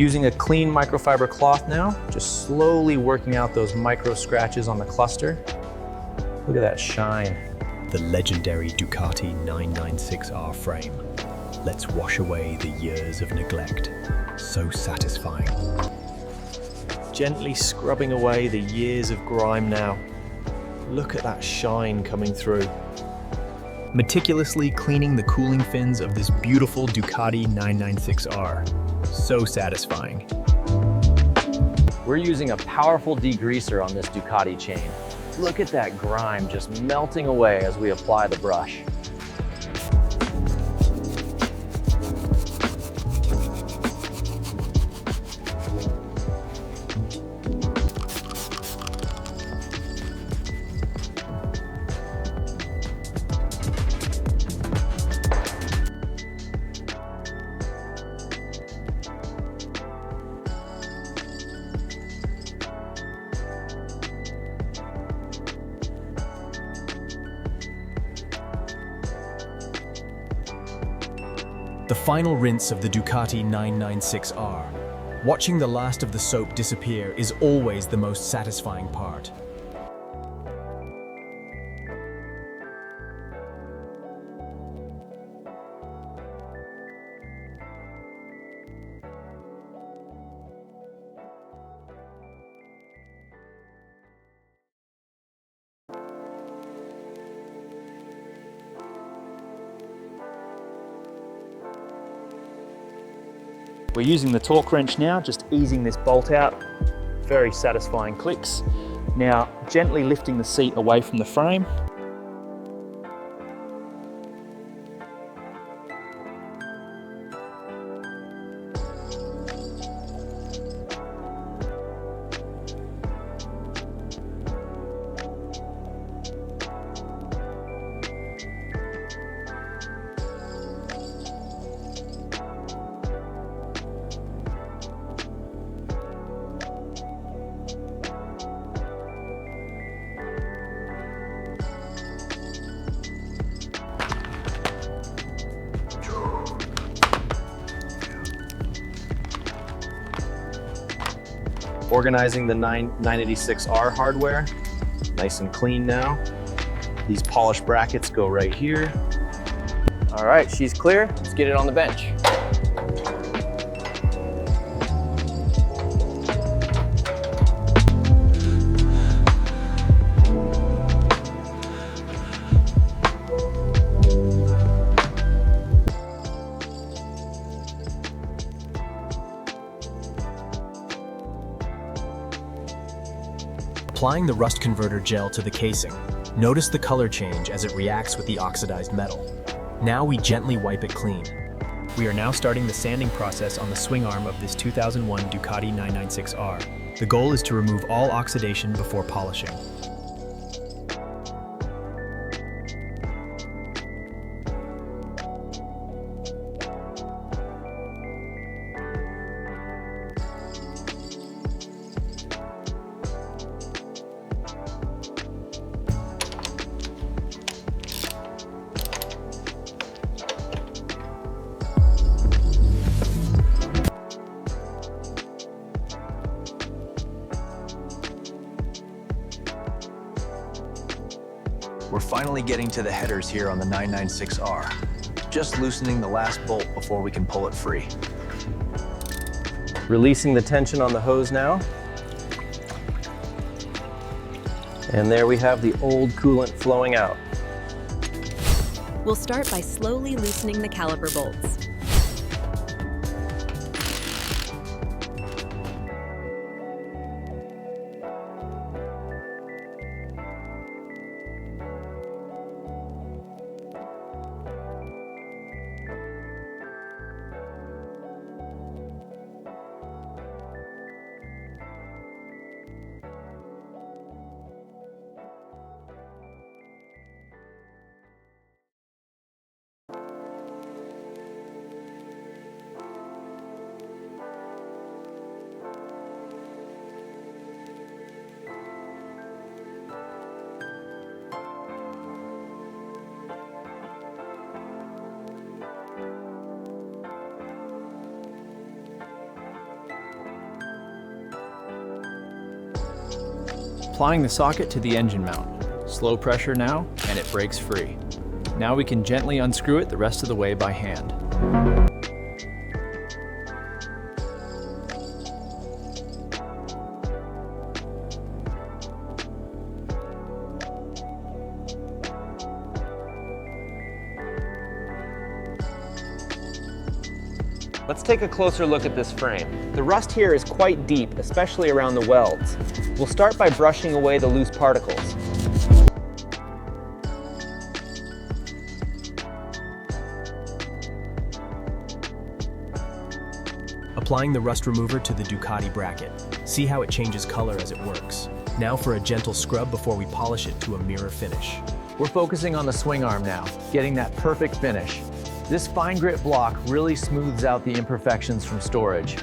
Using a clean microfiber cloth now, just slowly working out those micro scratches on the cluster. Look at that shine. The legendary Ducati 996R frame. Let's wash away the years of neglect. So satisfying. Gently scrubbing away the years of grime now. Look at that shine coming through. Meticulously cleaning the cooling fins of this beautiful Ducati 996R. So satisfying. We're using a powerful degreaser on this Ducati chain. Look at that grime just melting away as we apply the brush. The final rinse of the Ducati 996R. Watching the last of the soap disappear is always the most satisfying part. We're using the torque wrench now, just easing this bolt out. Very satisfying clicks. Now, gently lifting the seat away from the frame. Organizing the 996R hardware, nice and clean now. These polished brackets go right here. All right, she's clear. Let's get it on the bench. Applying the rust converter gel to the casing, notice the color change as it reacts with the oxidized metal. Now we gently wipe it clean. We are now starting the sanding process on the swing arm of this 2001 Ducati 996R. The goal is to remove all oxidation before polishing. We're finally getting to the headers here on the 996R. Just loosening the last bolt before we can pull it free. Releasing the tension on the hose now. And there we have the old coolant flowing out. We'll start by slowly loosening the caliper bolts. Applying the socket to the engine mount. Slow pressure now, and it breaks free. Now we can gently unscrew it the rest of the way by hand. Let's take a closer look at this frame. The rust here is quite deep, especially around the welds. We'll start by brushing away the loose particles. Applying the rust remover to the Ducati bracket. See how it changes color as it works. Now for a gentle scrub before we polish it to a mirror finish. We're focusing on the swing arm now, getting that perfect finish. This fine grit block really smooths out the imperfections from storage.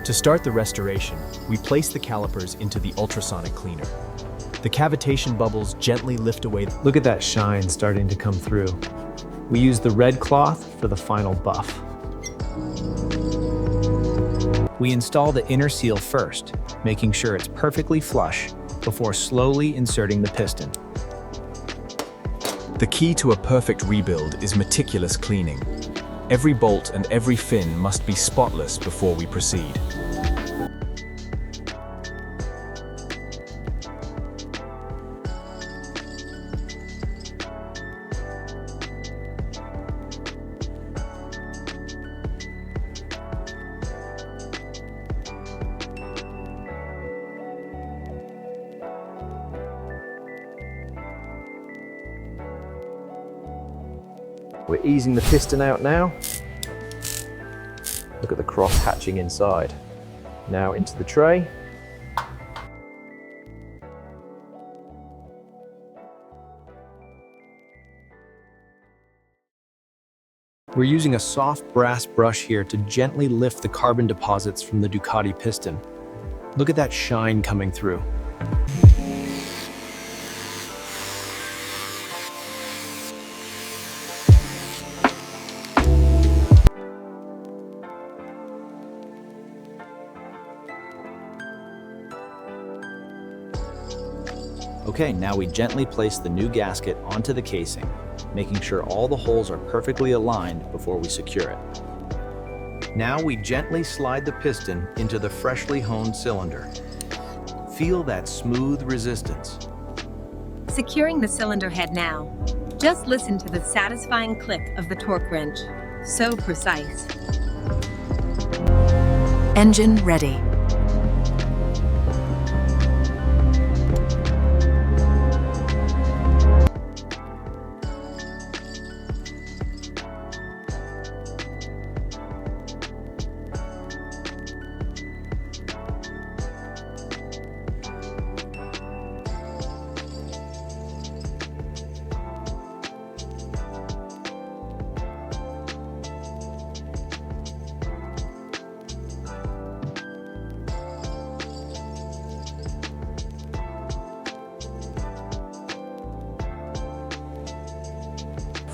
To start the restoration, we place the calipers into the ultrasonic cleaner. The cavitation bubbles gently lift away. Look at that shine starting to come through. We use the red cloth for the final buff. We install the inner seal first, making sure it's perfectly flush before slowly inserting the piston. The key to a perfect rebuild is meticulous cleaning. Every bolt and every fin must be spotless before we proceed. We're easing the piston out now. Look at the cross hatching inside. Now into the tray. We're using a soft brass brush here to gently lift the carbon deposits from the Ducati piston. Look at that shine coming through. Okay, now we gently place the new gasket onto the casing, making sure all the holes are perfectly aligned before we secure it. Now we gently slide the piston into the freshly honed cylinder. Feel that smooth resistance. Securing the cylinder head now. Just listen to the satisfying click of the torque wrench. So precise. Engine ready.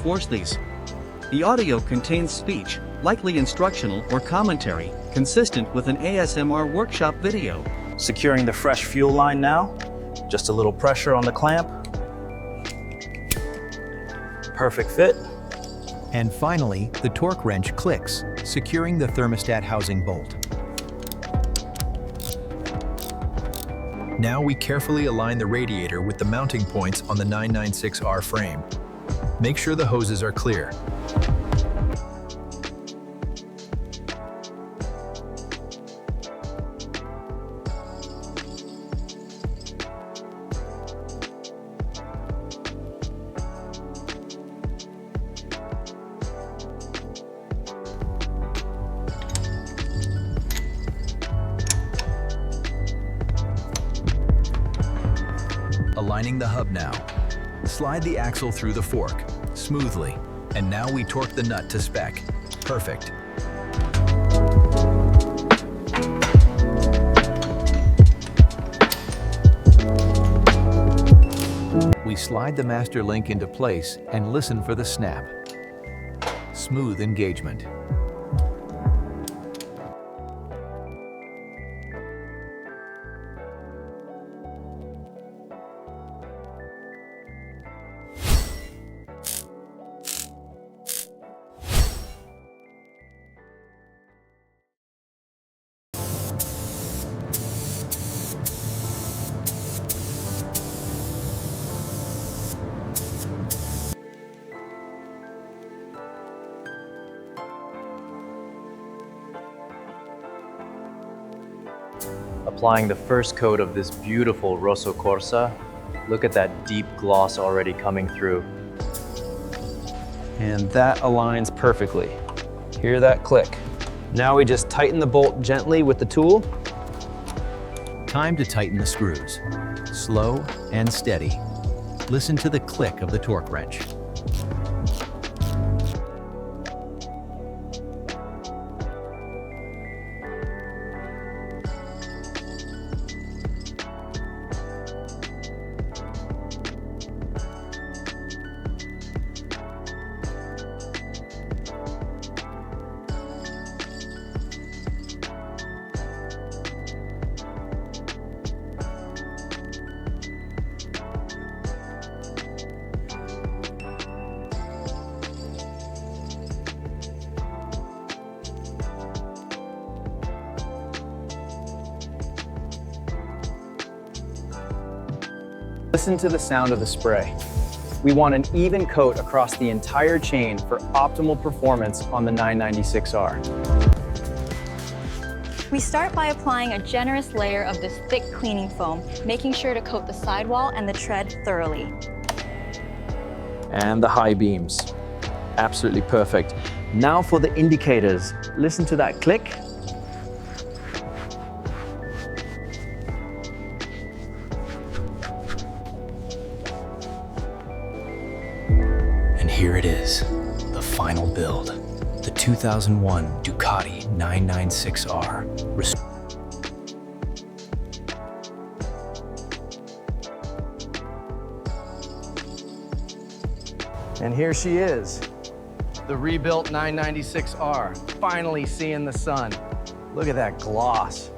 Force these. The audio contains speech, likely instructional or commentary, consistent with an ASMR workshop video. Securing the fresh fuel line now. Just a little pressure on the clamp. Perfect fit. And finally, the torque wrench clicks, securing the thermostat housing bolt. Now we carefully align the radiator with the mounting points on the 996R frame. Make sure the hoses are clear. Aligning the hub now. Slide the axle through the fork, smoothly, and now we torque the nut to spec. Perfect. We slide the master link into place and listen for the snap. Smooth engagement. Applying the first coat of this beautiful Rosso Corsa. Look at that deep gloss already coming through. And that aligns perfectly. Hear that click. Now we just tighten the bolt gently with the tool. Time to tighten the screws. Slow and steady. Listen to the click of the torque wrench. Listen to the sound of the spray. We want an even coat across the entire chain for optimal performance on the 996R. We start by applying a generous layer of this thick cleaning foam, making sure to coat the sidewall and the tread thoroughly. And the high beams. Absolutely perfect. Now for the indicators. Listen to that click. And here it is, the final build, the 2001 Ducati 996R. And here she is, the rebuilt 996R, finally seeing the sun. Look at that gloss.